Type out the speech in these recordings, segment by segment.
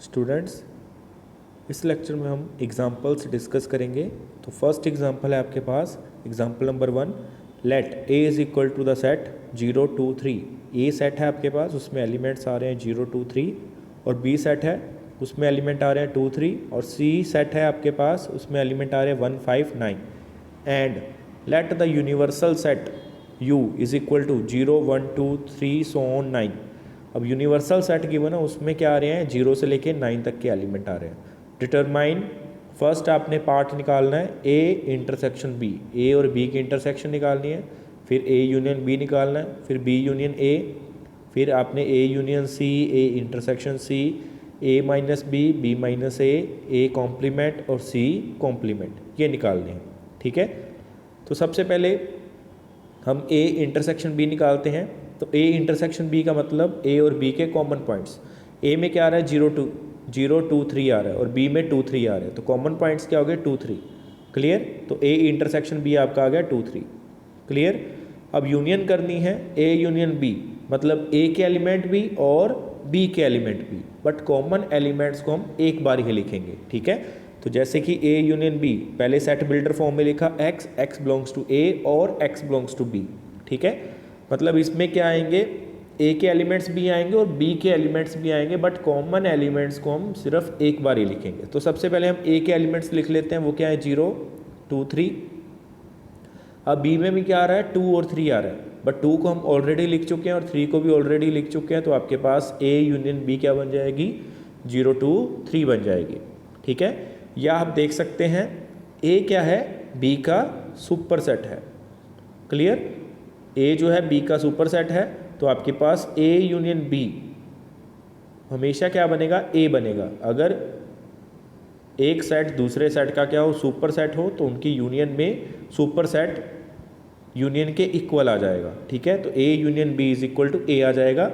Students, इस lecture में हम एग्जाम्पल्स डिस्कस करेंगे। तो फर्स्ट एग्जाम्पल है आपके पास, example number 1, let a is equal to the set 0 2 3। A set है आपके पास, उसमें एलिमेंट्स आ रहे हैं 0 2 3, और बी सेट है उसमें एलिमेंट आ रहे हैं 2 3, और सी सेट है आपके पास, उसमें एलिमेंट आ रहे हैं 1 5 9। And let the universal set u is equal to 0 1 2 3 so on 9। अब यूनिवर्सल सेट गिवन है, उसमें क्या आ रहे हैं 0 से लेके 9 तक के एलिमेंट आ रहे हैं। डिटरमाइन, फर्स्ट आपने पार्ट निकालना है ए इंटरसेक्शन बी, ए और बी की इंटरसेक्शन निकालनी है, फिर ए यूनियन बी निकालना है, फिर बी यूनियन ए, फिर आपने A union C, A intersection C, A minus B minus A complement और सी कॉम्प्लीमेंट, ये निकालने हैं। ठीक है, तो सबसे पहले हम ए इंटरसेक्शन बी निकालते हैं। तो ए इंटरसेक्शन बी का मतलब ए और बी के कॉमन पॉइंट्स। ए में क्या आ रहा है 0 2 3 आ रहा है, और बी में 2 3 आ रहा है, तो कॉमन पॉइंट्स क्या हो गए 2 3। क्लियर, तो ए इंटरसेक्शन बी आपका आ गया 2 3। क्लियर, अब यूनियन करनी है ए यूनियन बी, मतलब ए के एलिमेंट भी और बी के एलिमेंट भी, बट कॉमन एलिमेंट्स को हम एक बार ही लिखेंगे। ठीक है, तो जैसे कि ए यूनियन बी, पहले सेट बिल्डर फॉर्म में लिखा x बिलोंग्स टू ए और x बिलोंग्स टू बी। ठीक है, मतलब इसमें क्या आएंगे, ए के एलिमेंट्स भी आएंगे और बी के एलिमेंट्स भी आएंगे, बट कॉमन एलिमेंट्स को हम सिर्फ एक बार ही लिखेंगे। तो सबसे पहले हम ए के एलिमेंट्स लिख लेते हैं, वो क्या है 0 2 3। अब बी में भी क्या आ रहा है 2 और 3 आ रहा है, बट 2 को हम ऑलरेडी लिख चुके हैं और 3 को भी ऑलरेडी लिख चुके हैं, तो आपके पास ए यूनियन बी क्या बन जाएगी 0 2 3 बन जाएगी। ठीक है, या आप देख सकते हैं ए क्या है बी का सुपर सेट है। क्लियर, ए जो है बी का सुपर सेट है, तो आपके पास ए यूनियन बी हमेशा क्या बनेगा ए बनेगा। अगर एक सेट दूसरे सेट का क्या हो सुपर सेट हो, तो उनकी यूनियन में सुपर सेट यूनियन के इक्वल आ जाएगा। ठीक है, तो a union b is equal to a आ जाएगा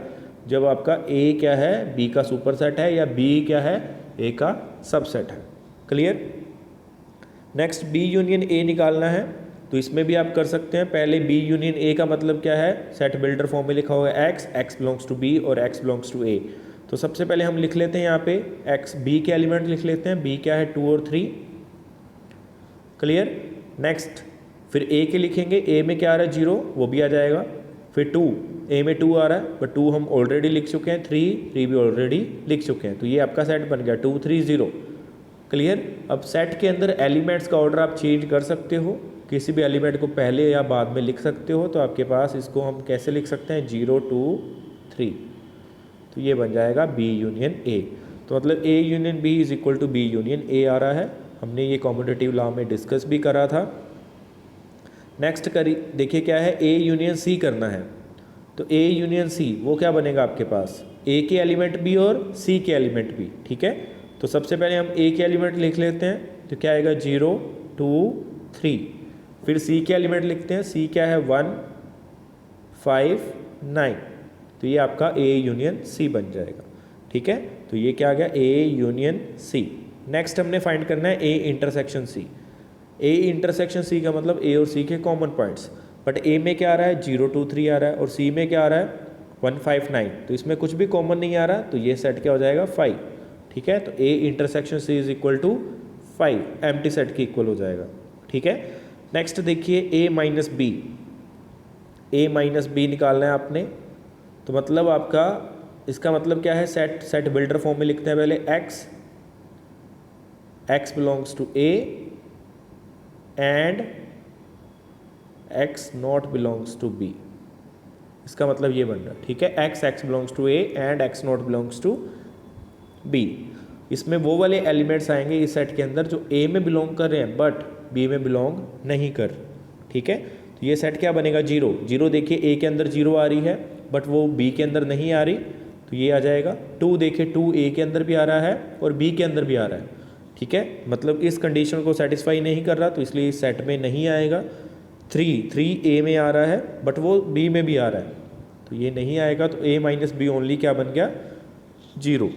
जब आपका ए क्या है बी का सुपर सेट है, या बी क्या है ए का सबसेट है। Clear, next B union A निकालना है, तो इसमें भी आप कर सकते हैं। पहले बी यूनियन ए का मतलब क्या है, सेट बिल्डर फॉर्म में लिखा हुआ है x बिलोंग्स टू बी और x बिलोंग्स टू ए। तो सबसे पहले हम लिख लेते हैं यहाँ पे x, बी के एलिमेंट लिख लेते हैं, b क्या है 2 और 3। क्लियर, नेक्स्ट फिर a के लिखेंगे, a में क्या आ रहा है 0, वो भी आ जाएगा। फिर 2, a में 2 आ रहा है, बट 2 हम ऑलरेडी लिख चुके हैं, 3 भी ऑलरेडी लिख चुके हैं, तो ये आपका सेट बन गया 2 3 0। क्लियर, अब सेट के अंदर एलिमेंट्स का ऑर्डर आप चेंज कर सकते हो, किसी भी एलिमेंट को पहले या बाद में लिख सकते हो। तो आपके पास इसको हम कैसे लिख सकते हैं 0 2 3, तो ये बन जाएगा बी यूनियन ए। तो मतलब a union b is equal to b union a आ रहा है। हमने ये कॉम्पिटिटिव लॉ में डिस्कस भी करा था। नेक्स्ट करी देखिए क्या है, ए यूनियन सी करना है। तो ए यूनियन सी वो क्या बनेगा आपके पास, ए के एलिमेंट भी और सी के एलिमेंट भी। ठीक है, तो सबसे पहले हम ए के एलिमेंट लिख लेते हैं, तो क्या आएगा 0 2 3। फिर सी के एलिमेंट लिखते हैं, सी क्या है 1 5 9, तो ये आपका ए यूनियन सी बन जाएगा। ठीक है, तो ये क्या आ गया ए यूनियन सी। नेक्स्ट हमने फाइंड करना है ए इंटरसेक्शन सी। ए इंटरसेक्शन सी का मतलब ए और सी के कॉमन पॉइंट्स, बट ए में क्या आ रहा है 0 2 3 आ रहा है, और सी में क्या आ रहा है 1 5 9, तो इसमें कुछ भी कॉमन नहीं आ रहा, तो ये सेट क्या हो जाएगा 5। ठीक है, तो A intersection C is equal to 5, empty set की इक्वल हो जाएगा। ठीक है, नेक्स्ट देखिए A minus B, A minus B निकालना है आपने। तो मतलब आपका इसका मतलब क्या है, सेट बिल्डर फॉर्म में लिखते हैं पहले x belongs to A and x not belongs to B. इसका मतलब ये बन रहा है। ठीक है, x belongs to A and x not belongs to B. इसमें वो वाले एलिमेंट्स आएंगे इस सेट के अंदर जो ए में बिलोंग कर रहे हैं बट बी में बिलोंग नहीं कर। ठीक है, तो ये सेट क्या बनेगा 0 0। देखिए ए के अंदर 0 आ रही है, बट वो बी के अंदर नहीं आ रही, तो ये आ जाएगा। 2 देखिए 2 ए के अंदर भी आ रहा है और बी के अंदर भी आ रहा है। ठीक है, मतलब इस कंडीशन को सेटिस्फाई नहीं कर रहा, तो इसलिए इस सेट में नहीं आएगा। 3 ए में आ रहा है, बट वो बी में भी आ रहा है, तो ये नहीं आएगा। तो ए माइनस बी ओनली क्या बन गया 0।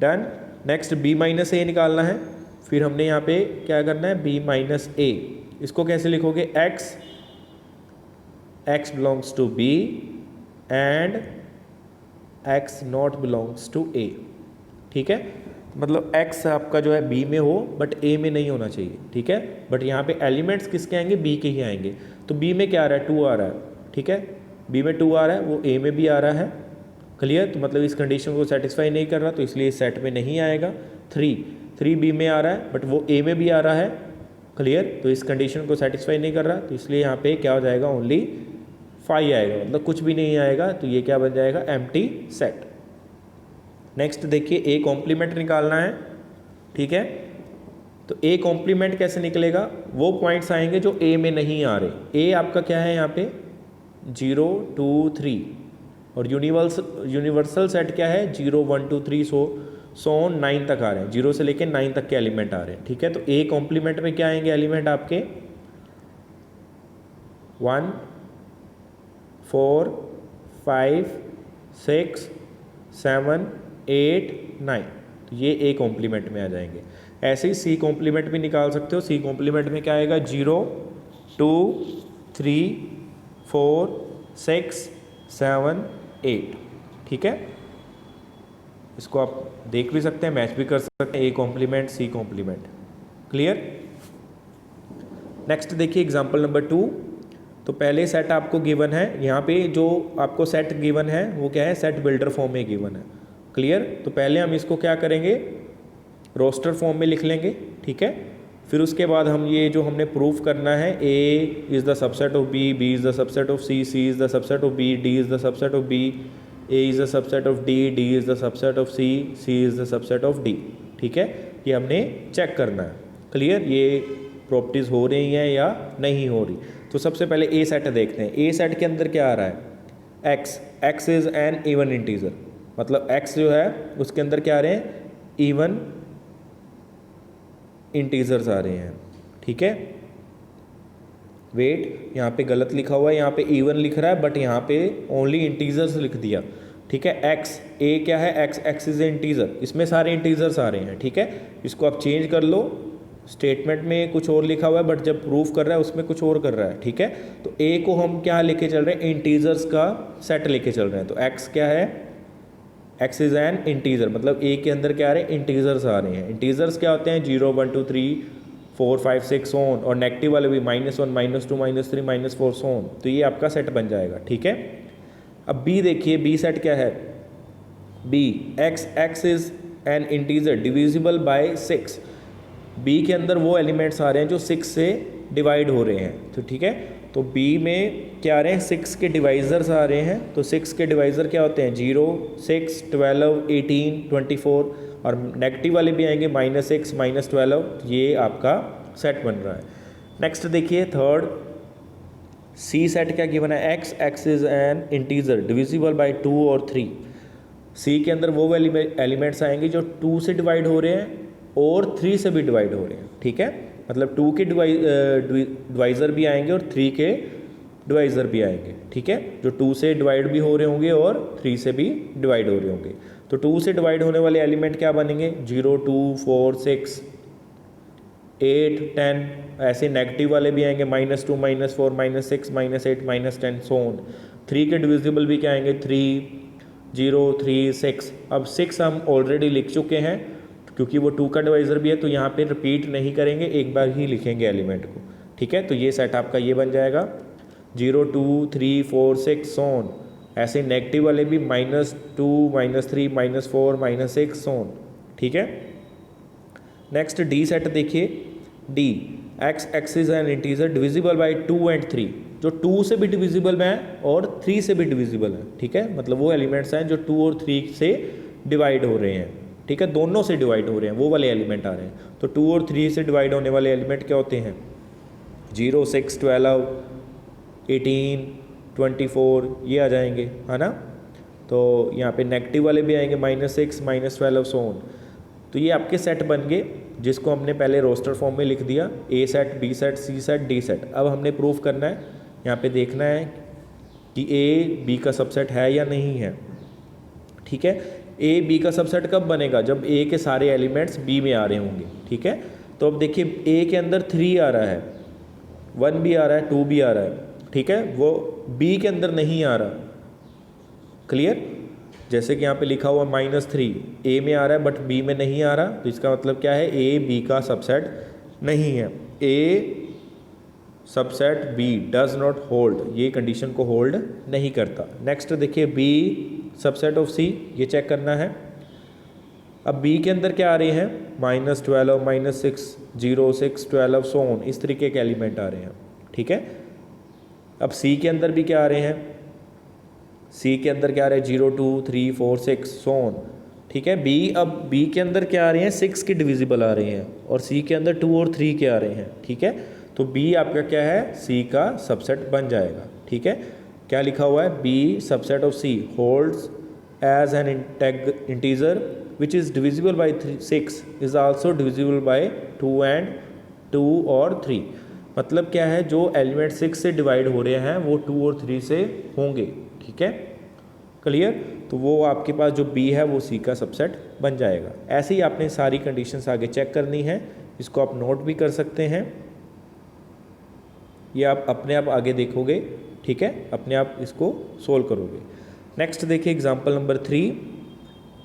डन, नेक्स्ट बी माइनस ए निकालना है। फिर हमने यहाँ पे क्या करना है बी माइनस ए, इसको कैसे लिखोगे x belongs to b and x not belongs to a. ठीक है, मतलब x आपका जो है b में हो बट a में नहीं होना चाहिए, ठीक है। बट यहाँ पे एलिमेंट्स किसके आएंगे, b के ही आएंगे। तो b में क्या आ रहा है, 2 आ रहा है, ठीक है, b में 2 आ रहा है, वो a में भी आ रहा है, क्लियर। तो मतलब इस कंडीशन को सेटिस्फाई नहीं कर रहा, तो इसलिए इस सेट में नहीं आएगा। 3 b में आ रहा है बट वो a में भी आ रहा है, क्लियर। तो इस कंडीशन को सेटिस्फाई नहीं कर रहा, तो इसलिए यहाँ पे क्या हो जाएगा, ओनली 5 आएगा, मतलब कुछ भी नहीं आएगा। तो ये क्या बन जाएगा, एम्प्टी सेट। नेक्स्ट देखिए, ए कॉम्प्लीमेंट निकालना है, ठीक है। तो ए कॉम्प्लीमेंट कैसे निकलेगा, वो पॉइंट्स आएंगे जो ए में नहीं आ रहे। ए आपका क्या है यहाँ पे 0 2 3 और यूनिवर्सल सेट क्या है 0 1 2 3 सो 9 तक आ रहे हैं, 0 से लेके 9 तक के एलिमेंट आ रहे हैं, ठीक है। तो ए कॉम्प्लीमेंट में क्या आएंगे एलिमेंट आपके 1 4 5 6 7 8 9, तो ये ए कॉम्प्लीमेंट में आ जाएंगे। ऐसे ही सी कॉम्प्लीमेंट भी निकाल सकते हो। सी कॉम्प्लीमेंट में क्या आएगा 0 2 3 4 6 7 8, ठीक है। इसको आप देख भी सकते हैं, मैच भी कर सकते हैं, A complement C complement, clear. Next देखिए एग्जांपल नंबर 2। तो पहले सेट आपको गिवन है, यहाँ पे जो आपको सेट गिवन है वो क्या है, सेट बिल्डर फॉर्म में गिवन है, क्लियर। तो पहले हम इसको क्या करेंगे, रोस्टर फॉर्म में लिख लेंगे, ठीक है। फिर उसके बाद हम ये जो हमने प्रूफ करना है, A is the subset of B, B is the subset of C, C is the subset of B, D is the subset of B, A is the subset of D, D is the subset of C, C is the subset of D, ठीक है। ये हमने check करना है, clear, ये properties हो रही हैं या नहीं हो रही। तो सबसे पहले ए सेट देखते हैं। ए सेट के अंदर क्या आ रहा है, x, x is an even integer, मतलब x जो है उसके अंदर क्या आ रहे हैं, इवन इंटीजर्स आ रहे हैं, ठीक है। वेट, यहाँ पे गलत लिखा हुआ है, यहाँ पे इवन लिख रहा है बट यहाँ पे ओनली इंटीजर्स लिख दिया, ठीक है। x, a क्या है, x इज ए इंटीजर, इसमें सारे इंटीजर्स आ रहे हैं, ठीक है। इसको आप चेंज कर लो, स्टेटमेंट में कुछ और लिखा हुआ है बट जब प्रूफ कर रहा है उसमें कुछ और कर रहा है, ठीक है। तो a को हम क्या लेके चल रहे हैं, इंटीजर्स का सेट लेके चल रहे हैं। तो x क्या है, x इज़ एन इंटीजर, मतलब a के अंदर क्या आ रहे हैं, इंटीजर्स आ रहे हैं। इंटीजर्स क्या होते हैं 0 1 2 3 4 5 6 ऑन, और नेगेटिव वाले भी -1 -2 -3 -4 ऑन। तो ये आपका सेट बन जाएगा, ठीक है। अब b देखिए, b सेट क्या है, b x is an integer divisible by 6। b के अंदर वो एलिमेंट्स आ रहे हैं जो 6 से डिवाइड हो रहे हैं, तो ठीक है। तो b में क्या आ रहे हैं, 6 के डिवाइज़र्स आ रहे हैं। तो 6 के डिवाइज़र क्या होते हैं 0 6 12 18 24, और नेगेटिव वाले भी आएंगे -6 -12। ये आपका सेट बन रहा है। नेक्स्ट देखिए थर्ड, सी सेट क्या गिवन है, x is an integer divisible by 2 और 3। सी के अंदर वो एलिमेंट्स आएंगे जो 2 से डिवाइड हो रहे हैं और 3 से भी डिवाइड हो रहे हैं, ठीक है। मतलब 2 के डिवाइज़र भी आएंगे और 3 के डिवाइज़र भी आएंगे, ठीक है। जो 2 से डिवाइड भी हो रहे होंगे और 3 से भी डिवाइड हो रहे होंगे। तो 2 से डिवाइड होने वाले एलिमेंट क्या बनेंगे 0 2 4 6 8 10, ऐसे नेगेटिव वाले भी आएंगे -2 -4 -6 -8 -10 सो ऑन। 3 के डिविजिबल भी क्या आएंगे 3 0 3 6। अब 6 हम ऑलरेडी लिख चुके हैं क्योंकि वो 2 का डिवाइज़र भी है, तो यहाँ पे रिपीट नहीं करेंगे, एक बार ही लिखेंगे एलिमेंट को, ठीक है। तो ये सेट आपका ये बन जाएगा 0 2 3 4 6 सोन। ऐसे नेगेटिव वाले भी -2 -3 -4 -6 सोन, ठीक है। नेक्स्ट डी सेट देखिए, D x is an integer divisible by 2 and 3, जो 2 से भी डिविजिबल है और 3 से भी डिविजिबल है, ठीक है। मतलब वो एलिमेंट्स हैं जो 2 और 3 से डिवाइड हो रहे हैं, ठीक है, दोनों से डिवाइड हो रहे हैं, वो वाले एलिमेंट आ रहे हैं। तो 2 और 3 से डिवाइड होने वाले एलिमेंट क्या होते हैं 0 6 12 18 24, ये आ जाएंगे, है ना। तो यहाँ पे नेगेटिव वाले भी आएंगे -6 -12 सो ऑन। तो ये आपके सेट बन गए जिसको हमने पहले रोस्टर फॉर्म में लिख दिया, ए सेट बी सेट सी सेट डी सेट। अब हमने प्रूफ करना है, यहाँ पे देखना है कि ए बी का सबसेट है या नहीं है, ठीक है। ए बी का सबसेट कब बनेगा, जब ए के सारे एलिमेंट्स बी में आ रहे होंगे, ठीक है। तो अब देखिए ए के अंदर 3 आ रहा है, 1 भी आ रहा है, 2 भी आ रहा है, ठीक है, वो बी के अंदर नहीं आ रहा, क्लियर। जैसे कि यहाँ पे लिखा हुआ -3 ए में आ रहा है बट बी में नहीं आ रहा, तो इसका मतलब क्या है, ए बी का सबसेट नहीं है। A subset b does not hold, ये कंडीशन को होल्ड नहीं करता। नेक्स्ट देखिए बी सबसेट ऑफ सी, ये चेक करना है। अब बी के अंदर क्या आ रहे हैं, -12 -6 0 6 12 सो ऑन, इस तरीके के एलिमेंट आ रहे हैं, ठीक है। अब सी के अंदर भी क्या आ रहे हैं, सी के अंदर क्या आ रहे हैं 0 2 3 4 6 सो ऑन, ठीक है। बी, अब बी के अंदर क्या आ रहे हैं 6 के डिविजिबल आ रहे हैं और सी के अंदर 2 और 3 के आ रहे हैं, ठीक है। तो बी आपका क्या है, सी का सबसेट बन जाएगा, ठीक है। क्या लिखा हुआ है, B subset of C holds as an integer which is divisible by 6 is also divisible by 2 and 2 और 3। मतलब क्या है, जो एलिमेंट 6 से डिवाइड हो रहे हैं वो 2 और 3 से होंगे, ठीक है, क्लियर। तो वो आपके पास जो बी है वो सी का सबसेट बन जाएगा। ऐसे ही आपने सारी कंडीशंस आगे चेक करनी है, इसको आप नोट भी कर सकते हैं, ये आप अपने आप आगे देखोगे, ठीक है, अपने आप इसको सोल्व करोगे। नेक्स्ट देखिए example number 3,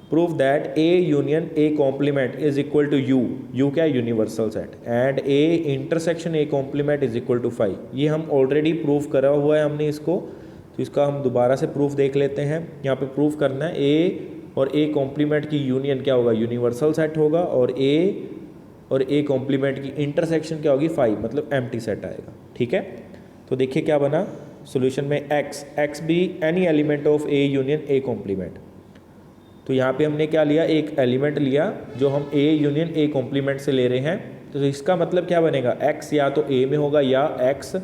prove that A union A complement is equal to U, U क्या है, universal set, and A intersection A complement is equal to 5। ये हम ऑलरेडी प्रूव करा हुआ है हमने इसको, तो इसका हम दोबारा से प्रूफ देख लेते हैं। यहाँ पे प्रूफ करना है ए और ए कॉम्प्लीमेंट की यूनियन क्या होगा, यूनिवर्सल सेट होगा, और ए कॉम्प्लीमेंट की इंटरसेक्शन क्या होगी 5, मतलब एम्प्टी सेट आएगा, ठीक है। तो देखिए क्या बना सॉल्यूशन में, x be any element of A union A complement. तो यहाँ पे हमने क्या लिया, एक एलिमेंट लिया जो हम ए यूनियन ए कॉम्प्लीमेंट से ले रहे हैं, तो इसका मतलब क्या बनेगा, एक्स या तो ए में होगा या एक्स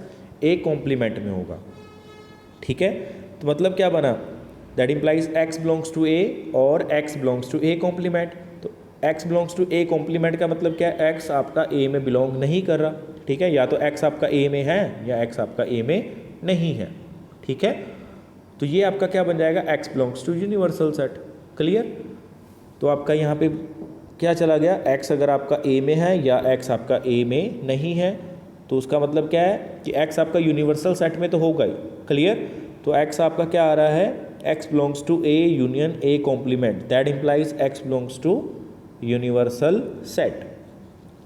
ए कॉम्प्लीमेंट में होगा, ठीक है। तो मतलब क्या बना, that implies x belongs to ए और x belongs to A complement. तो x belongs to A complement का मतलब क्या है, एक्स आपका ए में बिलोंग नहीं कर रहा, ठीक है, या तो एक्स आपका ए में है या एक्स आपका ए में नहीं है, ठीक है। तो ये आपका क्या बन जाएगा, x belongs to universal set, clear. तो आपका यहाँ पे क्या चला गया, एक्स अगर आपका ए में है या एक्स आपका ए में नहीं है, तो उसका मतलब क्या है कि एक्स आपका यूनिवर्सल सेट में तो होगा ही, क्लियर। तो एक्स आपका क्या आ रहा है, x belongs to A union A complement, that implies x belongs to universal set,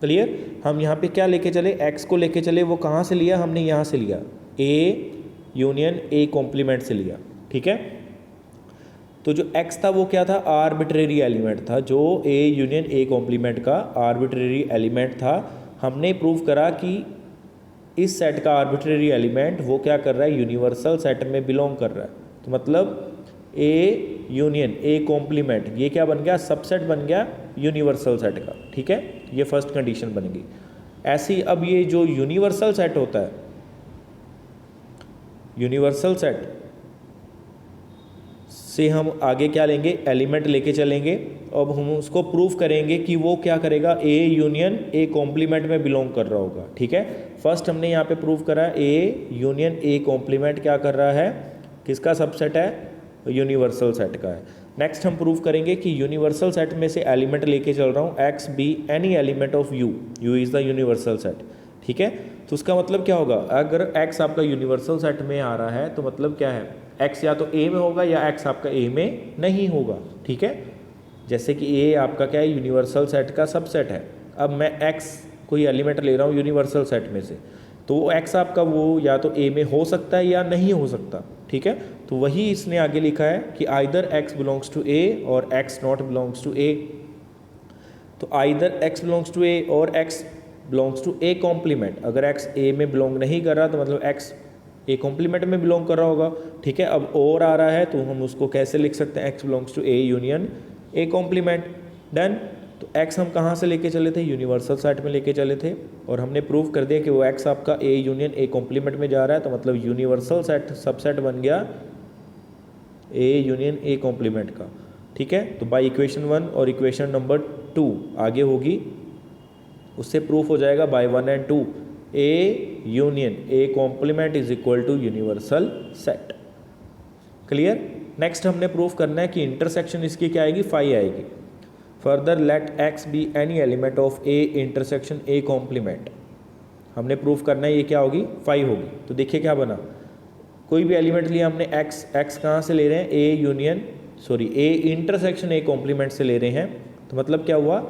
clear. हम यहाँ पे क्या लेके चले, एक्स को लेके चले, वो कहाँ से लिया, हमने यहाँ से लिया, ए यूनियन ए कॉम्प्लीमेंट से लिया, ठीक है। तो जो x था वो क्या था, आर्बिट्रेरी एलिमेंट था, जो ए यूनियन ए कॉम्प्लीमेंट का आर्बिट्रेरी एलिमेंट था। हमने प्रूव करा कि इस सेट का आर्बिट्रेरी एलिमेंट वो क्या कर रहा है, यूनिवर्सल सेट में बिलोंग कर रहा है। तो मतलब ए यूनियन ए कॉम्प्लीमेंट ये क्या बन गया, सबसेट बन गया यूनिवर्सल सेट का, ठीक है, ये फर्स्ट कंडीशन बन गई। ऐसी अब ये जो यूनिवर्सल सेट होता है, यूनिवर्सल सेट से हम आगे क्या लेंगे, एलिमेंट लेके चलेंगे। अब हम उसको प्रूफ करेंगे कि वो क्या करेगा, ए यूनियन ए कॉम्प्लीमेंट में बिलोंग कर रहा होगा, ठीक है। फर्स्ट हमने यहाँ पे प्रूफ करा ए यूनियन ए कॉम्प्लीमेंट क्या कर रहा है, किसका सबसेट है, यूनिवर्सल सेट का है। नेक्स्ट हम प्रूफ करेंगे कि यूनिवर्सल सेट में से एलिमेंट लेके चल रहा हूँ, x be any element of you, you is the universal set, ठीक है। तो उसका मतलब क्या होगा, अगर एक्स आपका यूनिवर्सल सेट में आ रहा है तो मतलब क्या है, एक्स या तो ए में होगा या एक्स आपका ए में नहीं होगा, ठीक है। जैसे कि ए आपका क्या है, यूनिवर्सल सेट का सबसेट है। अब मैं एक्स कोई एलिमेंट ले रहा हूँ यूनिवर्सल सेट में से, तो वो एक्स आपका वो या तो ए में हो सकता है या नहीं हो सकता, ठीक है। तो वही इसने आगे लिखा है कि आइदर एक्स बिलोंग्स टू ए और x not belongs to A. तो आइदर एक्स बिलोंग्स टू ए और x belongs to A complement, अगर एक्स ए में बिलोंग नहीं कर रहा तो मतलब एक्स ए कॉम्प्लीमेंट में बिलोंग कर रहा होगा, ठीक है। अब और आ रहा है तो हम उसको कैसे लिख सकते हैं, x belongs to A union A complement, done. तो एक्स हम कहाँ से लेके चले थे, यूनिवर्सल सेट में लेके चले थे, और हमने प्रूव कर दिया कि वो एक्स आपका ए यूनियन ए कॉम्प्लीमेंट में जा रहा है, तो मतलब यूनिवर्सल सेट सबसेट बन गया ए यूनियन ए कॉम्प्लीमेंट का, ठीक है। तो बाय इक्वेशन 1 और इक्वेशन नंबर 2 आगे होगी, उससे प्रूफ हो जाएगा by 1 and 2 A union A complement is equal to universal set, clear. Next हमने प्रूफ करना है कि इंटरसेक्शन इसकी क्या आएगी, 5 आएगी। Further let x be any element of A intersection A complement, हमने प्रूफ करना है ये क्या होगी, 5 होगी। तो देखिए क्या बना, कोई भी एलिमेंट लिया हमने, एक्स कहाँ से ले रहे हैं, A union sorry A intersection A complement से ले रहे हैं, तो मतलब क्या हुआ,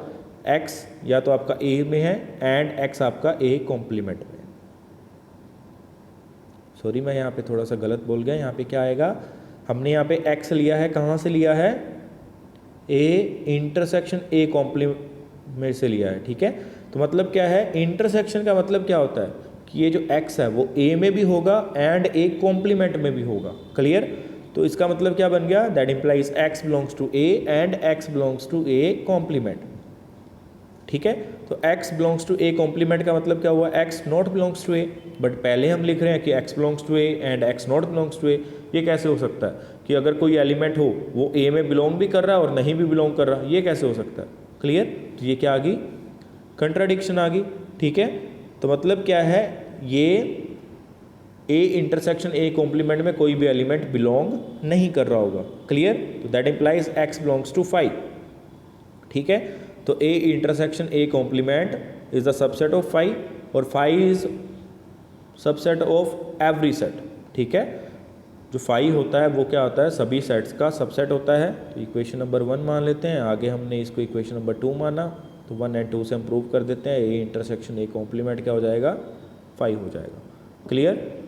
x या तो आपका a में है एंड x आपका a कॉम्प्लीमेंट में। सॉरी मैं यहाँ पे थोड़ा सा गलत बोल गया, यहाँ पे क्या आएगा, हमने यहाँ पे x लिया है, कहाँ से लिया है, a इंटरसेक्शन a कॉम्प्लीमेंट से लिया है, ठीक है। तो मतलब क्या है, इंटरसेक्शन का मतलब क्या होता है कि ये जो x है वो a में भी होगा एंड a कॉम्प्लीमेंट में भी होगा, क्लियर। तो इसका मतलब क्या बन गया, that implies x belongs to a and x belongs to a complement, ठीक है। तो x belongs to a complement का मतलब क्या हुआ, x not belongs to a, but पहले हम लिख रहे हैं कि x belongs to a and x not belongs to a। ये कैसे हो सकता है कि अगर कोई एलिमेंट हो वो a में बिलोंग भी कर रहा है और नहीं भी बिलोंग कर रहा, ये कैसे हो सकता है, क्लियर। तो ये क्या आ गई, कंट्राडिक्शन आ गई, ठीक है। तो मतलब क्या है, ये a इंटरसेक्शन a कॉम्प्लीमेंट में कोई भी एलिमेंट बिलोंग नहीं कर रहा होगा, क्लियर। तो that implies x belongs to phi, ठीक है। तो a intersection a complement is the subset of phi और phi is subset of every set, ठीक है। जो फाई होता है वो क्या होता है, सभी सेट्स का सबसेट होता है। तो इक्वेशन नंबर 1 मान लेते हैं, आगे हमने इसको इक्वेशन नंबर 2 माना, तो 1 एंड 2 से हम प्रूव कर देते हैं, a इंटरसेक्शन a कॉम्प्लीमेंट क्या हो जाएगा, फाई हो जाएगा, क्लियर।